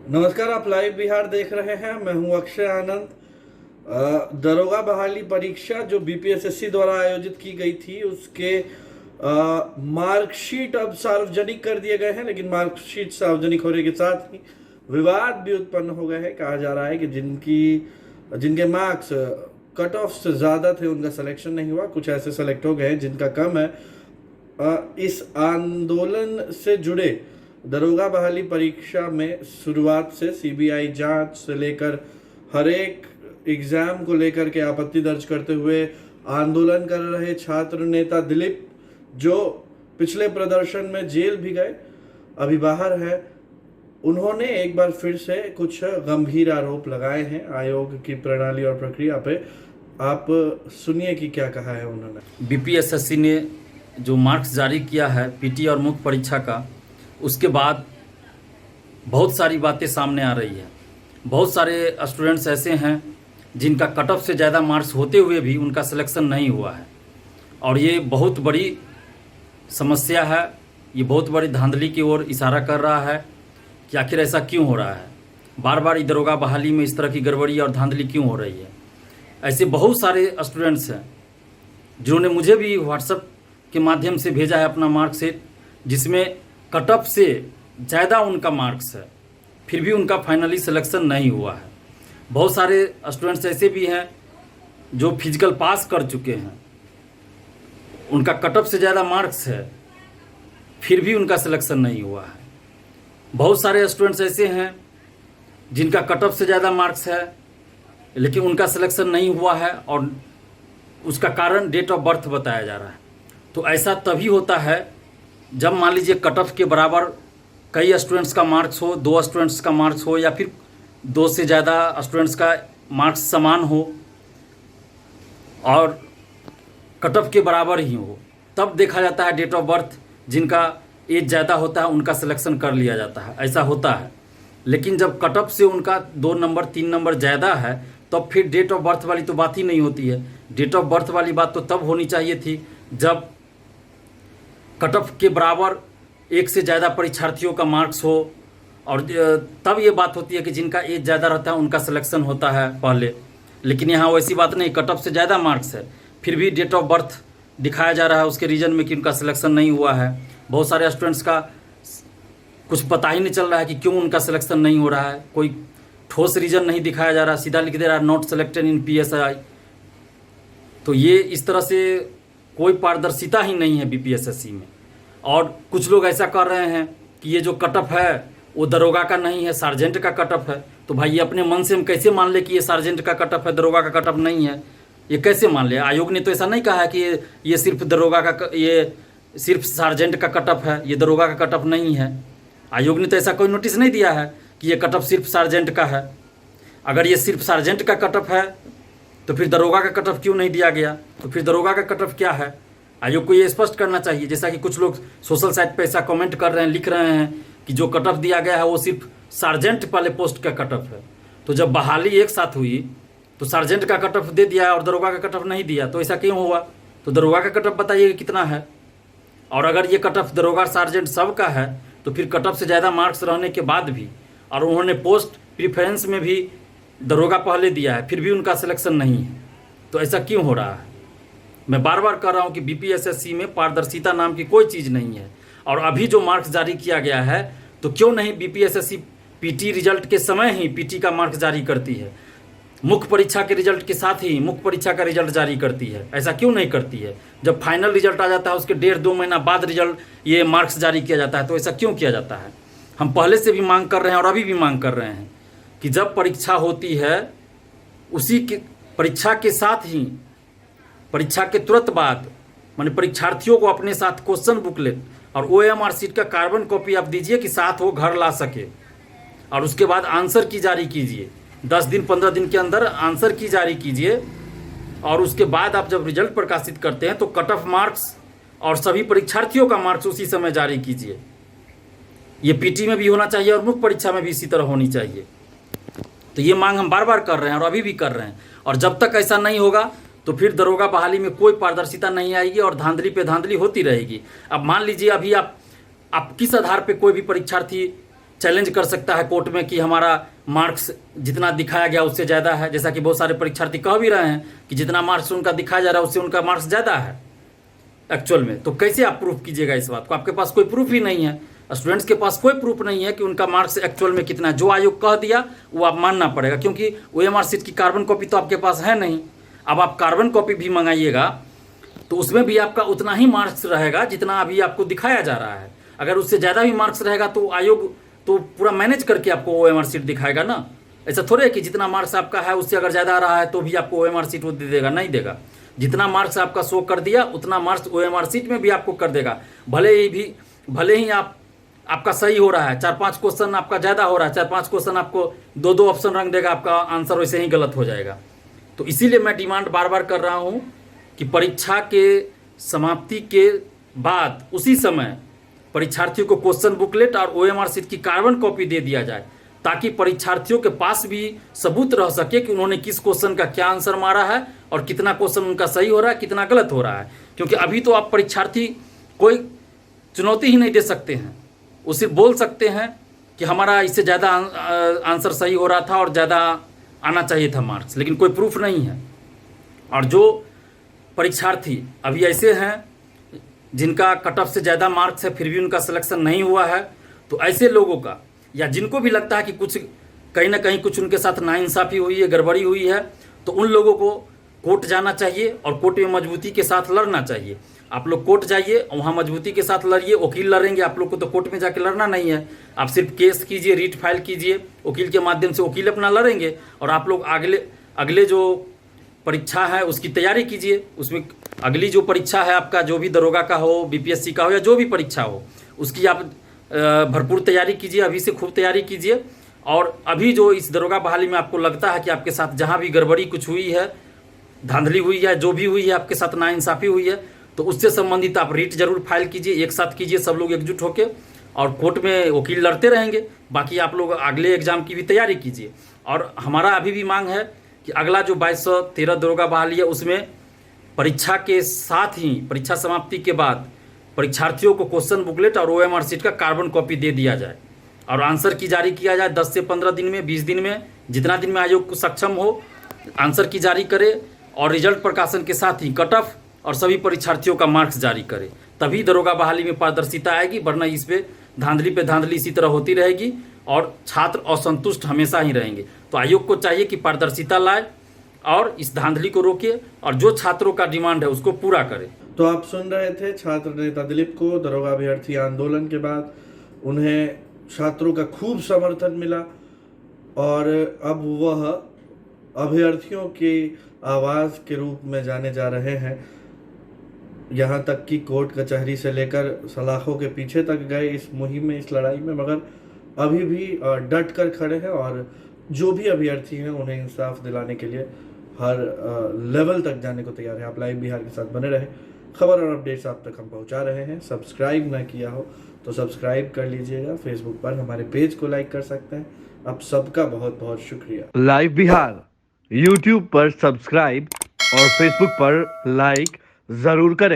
नमस्कार, आप लाइव बिहार देख रहे हैं। मैं हूं अक्षय आनंद। दरोगा बहाली परीक्षा जो बीपीएसएससी द्वारा आयोजित की गई थी उसके मार्कशीट अब सार्वजनिक कर दिए गए हैं, लेकिन मार्कशीट सार्वजनिक होने के साथ ही विवाद भी उत्पन्न हो गए हैं। कहा जा रहा है कि जिनके मार्क्स कट ऑफ से ज़्यादा थे उनका सिलेक्शन नहीं हुआ, कुछ ऐसे सेलेक्ट हो गए हैं जिनका कम है। इस आंदोलन से जुड़े दरोगा बहाली परीक्षा में शुरुआत से सीबीआई जांच से लेकर हर एक एग्जाम को लेकर के आपत्ति दर्ज करते हुए आंदोलन कर रहे छात्र नेता दिलीप, जो पिछले प्रदर्शन में जेल भी गए, अभी बाहर है, उन्होंने एक बार फिर से कुछ गंभीर आरोप लगाए हैं आयोग की प्रणाली और प्रक्रिया पे। आप सुनिए कि क्या कहा है उन्होंने। बीपीएसएससी ने जो मार्क्स जारी किया है पीटी और मुख्य परीक्षा का, उसके बाद बहुत सारी बातें सामने आ रही है। बहुत सारे स्टूडेंट्स ऐसे हैं जिनका कट ऑफ से ज़्यादा मार्क्स होते हुए भी उनका सिलेक्शन नहीं हुआ है, और ये बहुत बड़ी समस्या है। ये बहुत बड़ी धांधली की ओर इशारा कर रहा है कि आखिर ऐसा क्यों हो रहा है। बार बार दरोगा बहाली में इस तरह की गड़बड़ी और धांधली क्यों हो रही है। ऐसे बहुत सारे स्टूडेंट्स हैं जिन्होंने मुझे भी व्हाट्सएप के माध्यम से भेजा है अपना मार्कशीट, जिसमें कट ऑफ से ज़्यादा उनका मार्क्स है, फिर भी उनका फाइनली सिलेक्शन नहीं हुआ है। बहुत सारे स्टूडेंट्स ऐसे भी हैं जो फिजिकल पास कर चुके हैं, उनका कट ऑफ से ज़्यादा मार्क्स है, फिर भी उनका सिलेक्शन नहीं हुआ है। बहुत सारे स्टूडेंट्स ऐसे हैं जिनका कट ऑफ से ज़्यादा मार्क्स है लेकिन उनका सिलेक्शन नहीं हुआ है, और उसका कारण डेट ऑफ बर्थ बताया जा रहा है। तो ऐसा तभी होता है जब मान लीजिए कट ऑफ के बराबर कई स्टूडेंट्स का मार्क्स हो, 2 स्टूडेंट्स का मार्क्स हो, या फिर 2 से ज़्यादा स्टूडेंट्स का मार्क्स समान हो और कट ऑफ के बराबर ही हो, तब देखा जाता है डेट ऑफ बर्थ। जिनका एज ज़्यादा होता है उनका सिलेक्शन कर लिया जाता है, ऐसा होता है। लेकिन जब कट ऑफ से उनका 2 नंबर 3 नंबर ज़्यादा है तब फिर डेट ऑफ बर्थ वाली तो बात ही नहीं होती है। डेट ऑफ बर्थ वाली बात तो तब होनी चाहिए थी जब कट ऑफ के बराबर 1 से ज़्यादा परीक्षार्थियों का मार्क्स हो, और तब ये बात होती है कि जिनका एज ज़्यादा रहता है उनका सिलेक्शन होता है पहले। लेकिन यहाँ वैसी बात नहीं, कट ऑफ से ज़्यादा मार्क्स है फिर भी डेट ऑफ बर्थ दिखाया जा रहा है उसके रीजन में कि उनका सिलेक्शन नहीं हुआ है। बहुत सारे स्टूडेंट्स का कुछ पता ही नहीं चल रहा है कि क्यों उनका सिलेक्शन नहीं हो रहा है, कोई ठोस रीजन नहीं दिखाया जा रहा, सीधा लिख दे रहा है नॉट सेलेक्टेड इन PSI। तो ये इस तरह से कोई पारदर्शिता ही नहीं है बीपीएसएससी में। और कुछ लोग ऐसा कर रहे हैं कि ये जो कट ऑफ है वो दरोगा का नहीं है, सार्जेंट का कट ऑफ है। तो भाई ये अपने मन से हम कैसे मान ले कि ये सार्जेंट का कट ऑफ है, दरोगा का कट ऑफ नहीं है? ये कैसे मान ले? आयोग ने तो ऐसा नहीं कहा है कि ये सिर्फ दरोगा का, ये सिर्फ सार्जेंट का कट ऑफ है, ये दरोगा का कट ऑफ नहीं है। आयोग ने तो ऐसा कोई नोटिस नहीं दिया है कि ये कट ऑफ सिर्फ सार्जेंट का है। अगर ये सिर्फ सार्जेंट का कट ऑफ है तो फिर दरोगा का कट ऑफ क्यों नहीं दिया गया? तो फिर दरोगा का कट ऑफ क्या है? आयोग को ये स्पष्ट करना चाहिए। जैसा कि कुछ लोग सोशल साइट पे ऐसा कमेंट कर रहे हैं, लिख रहे हैं कि जो कट ऑफ दिया गया है वो सिर्फ सार्जेंट वाले पोस्ट का कट ऑफ है। तो जब बहाली एक साथ हुई तो सार्जेंट का कट ऑफ दे दिया और दरोगा का कट ऑफ नहीं दिया, तो ऐसा क्यों हुआ? तो दरोगा का कट ऑफ बताइए कितना है। और अगर ये कट ऑफ दरोगा सार्जेंट सब का है तो फिर कट ऑफ से ज़्यादा मार्क्स रहने के बाद भी, और उन्होंने पोस्ट प्रीफरेंस में भी दरोगा पहले दिया है, फिर भी उनका सिलेक्शन नहीं है, तो ऐसा क्यों हो रहा है? मैं बार बार कह रहा हूँ कि बीपीएसएससी में पारदर्शिता नाम की कोई चीज़ नहीं है। और अभी जो मार्क्स जारी किया गया है तो क्यों नहीं बीपीएसएससी पीटी रिजल्ट के समय ही पीटी का मार्क्स जारी करती है, मुख्य परीक्षा के रिजल्ट के साथ ही मुख्य परीक्षा का रिजल्ट जारी करती है? ऐसा क्यों नहीं करती है? जब फाइनल रिजल्ट आ जाता है उसके 1.5-2 महीना बाद रिजल्ट ये मार्क्स जारी किया जाता है, तो ऐसा क्यों किया जाता है? हम पहले से भी मांग कर रहे हैं और अभी भी मांग कर रहे हैं कि जब परीक्षा होती है उसी के परीक्षा के साथ ही, परीक्षा के तुरंत बाद, माने परीक्षार्थियों को अपने साथ क्वेश्चन बुकलेट और OMR शीट का कार्बन कॉपी आप दीजिए कि साथ वो घर ला सके, और उसके बाद आंसर की जारी कीजिए। 10 दिन 15 दिन के अंदर आंसर की जारी कीजिए, और उसके बाद आप जब रिजल्ट प्रकाशित करते हैं तो कट ऑफ मार्क्स और सभी परीक्षार्थियों का मार्क्स उसी समय जारी कीजिए। ये पीटी में भी होना चाहिए और मुख्य परीक्षा में भी इसी तरह होनी चाहिए। तो ये मांग हम बार बार कर रहे हैं और अभी भी कर रहे हैं। और जब तक ऐसा नहीं होगा तो फिर दरोगा बहाली में कोई पारदर्शिता नहीं आएगी और धांधली पे धांधली होती रहेगी। अब मान लीजिए अभी आप किस आधार पे कोई भी परीक्षार्थी चैलेंज कर सकता है कोर्ट में कि हमारा मार्क्स जितना दिखाया गया उससे ज़्यादा है, जैसा कि बहुत सारे परीक्षार्थी कह भी रहे हैं कि जितना मार्क्स उनका दिखाया जा रहा है उससे उनका मार्क्स ज़्यादा है एक्चुअल में। तो कैसे आप प्रूफ कीजिएगा इस बात को? आपके पास कोई प्रूफ ही नहीं है, स्टूडेंट्स के पास कोई प्रूफ नहीं है कि उनका मार्क्स एक्चुअल में कितना है। जो आयोग कह दिया वो आप मानना पड़ेगा, क्योंकि OMR शीट की कार्बन कॉपी तो आपके पास है नहीं। अब आप कार्बन कॉपी भी मंगाइएगा तो उसमें भी आपका उतना ही मार्क्स रहेगा जितना अभी आपको दिखाया जा रहा है। अगर उससे ज़्यादा भी मार्क्स रहेगा तो आयोग तो पूरा मैनेज करके आपको OMR शीट दिखाएगा ना। ऐसा थोड़े है कि जितना मार्क्स आपका है उससे अगर ज़्यादा आ रहा है तो भी आपको OMR शीट वो दे देगा, नहीं देगा। जितना मार्क्स आपका शो कर दिया उतना मार्क्स OMR शीट में भी आपको कर देगा। भले ही आपका सही हो रहा है, 4-5 क्वेश्चन आपका ज़्यादा हो रहा है, 4-5 क्वेश्चन आपको 2-2 ऑप्शन रंग देगा, आपका आंसर वैसे ही गलत हो जाएगा। तो इसीलिए मैं डिमांड बार बार कर रहा हूँ कि परीक्षा के समाप्ति के बाद उसी समय परीक्षार्थियों को क्वेश्चन बुकलेट और OMR शीट की कार्बन कॉपी दे दिया जाए, ताकि परीक्षार्थियों के पास भी सबूत रह सके कि उन्होंने किस क्वेश्चन का क्या आंसर मारा है और कितना क्वेश्चन उनका सही हो रहा है, कितना गलत हो रहा है। क्योंकि अभी तो आप परीक्षार्थी कोई चुनौती ही नहीं दे सकते हैं, वो सिर्फ बोल सकते हैं कि हमारा इससे ज़्यादा आंसर सही हो रहा था और ज़्यादा आना चाहिए था मार्क्स, लेकिन कोई प्रूफ नहीं है। और जो परीक्षार्थी अभी ऐसे हैं जिनका कट ऑफ से ज़्यादा मार्क्स है फिर भी उनका सिलेक्शन नहीं हुआ है, तो ऐसे लोगों का या जिनको भी लगता है कि कुछ कहीं ना कहीं कुछ उनके साथ नाइंसाफ़ी हुई है, गड़बड़ी हुई है, तो उन लोगों को कोर्ट जाना चाहिए और कोर्ट में मजबूती के साथ लड़ना चाहिए। आप लोग कोर्ट जाइए, वहाँ मजबूती के साथ लड़िए, वकील लड़ेंगे, आप लोग को तो कोर्ट में जाके लड़ना नहीं है। आप सिर्फ केस कीजिए, रीट फाइल कीजिए, वकील के माध्यम से वकील अपना लड़ेंगे और आप लोग अगले जो परीक्षा है उसकी तैयारी कीजिए। उसमें अगली जो परीक्षा है आपका, जो भी दरोगा का हो, BPSC का हो या जो भी परीक्षा हो, उसकी आप भरपूर तैयारी कीजिए, अभी से खूब तैयारी कीजिए। और अभी जो इस दरोगा बहाली में आपको लगता है कि आपके साथ जहाँ भी गड़बड़ी कुछ हुई है, धांधली हुई है, जो भी हुई है, आपके साथ नाइंसाफ़ी हुई है, तो उससे संबंधित आप रीट जरूर फाइल कीजिए, एक साथ कीजिए, सब लोग एकजुट होकर, और कोर्ट में वकील लड़ते रहेंगे। बाकी आप लोग अगले एग्जाम की भी तैयारी कीजिए। और हमारा अभी भी मांग है कि अगला जो 2213 दरोगा बहाली है उसमें परीक्षा के साथ ही परीक्षा समाप्ति के बाद परीक्षार्थियों को क्वेश्चन बुकलेट और OMR शीट का कार्बन कॉपी दे दिया जाए और आंसर की जारी किया जाए 10 से 15 दिन में, 20 दिन में, जितना दिन में आयोग को सक्षम हो आंसर की जारी करे और रिजल्ट प्रकाशन के साथ ही कट ऑफ और सभी परीक्षार्थियों का मार्क्स जारी करे। तभी दरोगा बहाली में पारदर्शिता आएगी, वरना इस पे धांधली इसी तरह होती रहेगी और छात्र असंतुष्ट हमेशा ही रहेंगे। तो आयोग को चाहिए कि पारदर्शिता लाए और इस धांधली को रोके और जो छात्रों का डिमांड है उसको पूरा करे। तो आप सुन रहे थे छात्र नेता दिलीप को। दरोगा अभ्यर्थी आंदोलन के बाद उन्हें छात्रों का खूब समर्थन मिला और अब वह अभ्यर्थियों की आवाज़ के रूप में जाने जा रहे हैं। यहाँ तक कि कोर्ट कचहरी से लेकर सलाखों के पीछे तक गए इस मुहिम में, इस लड़ाई में, मगर अभी भी डट कर खड़े हैं और जो भी अभ्यर्थी हैं उन्हें इंसाफ दिलाने के लिए हर लेवल तक जाने को तैयार है। आप लाइव बिहार के साथ बने रहे, खबर और अपडेट्स आप तक हम पहुंचा रहे हैं। सब्सक्राइब ना किया हो तो सब्सक्राइब कर लीजिएगा। फेसबुक पर हमारे पेज को लाइक कर सकते हैं। आप सबका बहुत बहुत शुक्रिया। लाइव बिहार यूट्यूब पर सब्सक्राइब और फेसबुक पर लाइक जरूर करें।